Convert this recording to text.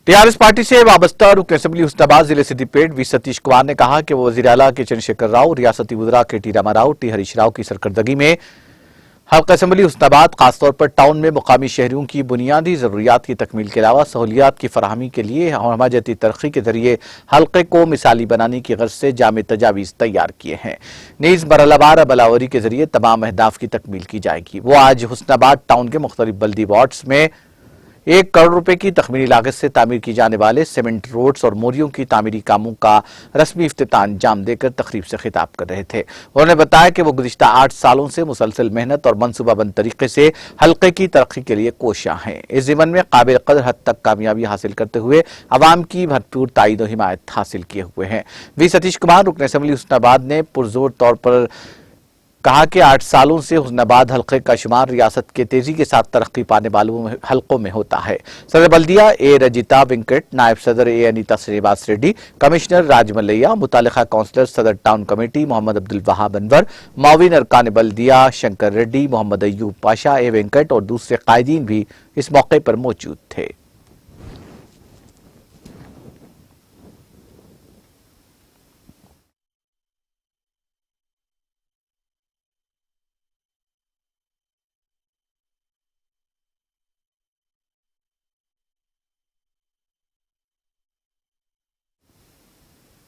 TRS party से वाबस्ता रुकन असेंबली हुस्नाबाद जिले सिद्दीपेट वी सतीश कुमार ने कहा कि वो वजीर आला के चंद्रशेखर राव, रियासती वज़रा के टी रामाराव, टी हरीश राव की सरकर्दगी में हल्का असेंबली हुस्नाबाद खासतौर पर टाउन में मुकामी शहरियों की बुनियादी ज़रूरियात की तकमील के अलावा सहूलियात की फराहमी के लिए हमाजती तरक्की के जरिए हल्के को मिसाली बनाने की गर्ज से जामे तजावीज़ तैयार किए हैं। नीज़ मरहलावार बलावरी के जरिए तमाम अहदाफ की तकमील की जाएगी। वो आज हुस्नाबाद टाउन के मुख्तलिफ बल्दी वार्ड्स में 1 करोड़ रुपए की तखमीनी लागत से तामीर की जाने वाले सीमेंट रोड्स और मोरियों की तामीरी कामों का रस्मी इफ्तिताह अंजाम देकर तकरीब से खिताब कर रहे थे। उन्होंने बताया कि वो गुज़िश्ता 8 सालों से मुसलसल मेहनत और मनसूबाबंद तरीके से हल्के की तरक्की के लिए कोशियां हैं। इस ज़िमन में काबिल कदर हद तक कामयाबी हासिल करते हुए अवाम की भरपूर ताईद और हिमायत हासिल किए हुए हैं। वी सतीश कुमार रुकन असेंबली हुस्नाबाद ने पुरजोर तौर पर कहा कि 8 सालों से हुस्नाबाद हल्के का शुमार रियासत के तेजी के साथ तरक्की पाने वालों हल्कों में होता है। सदर बल्दिया ए रजिता वेंकट, नायब सदर ए अनीता श्रीनिवास रेड्डी, कमिश्नर राजमलैया, मुतालिका काउंसलर सदर टाउन कमेटी मोहम्मद अब्दुल वहाब अनवर, माविन अरकान बल्दिया शंकर रेड्डी, मोहम्मद अयूब पाशा ए वेंकट और दूसरे कायदीन भी इस मौके पर मौजूद थे।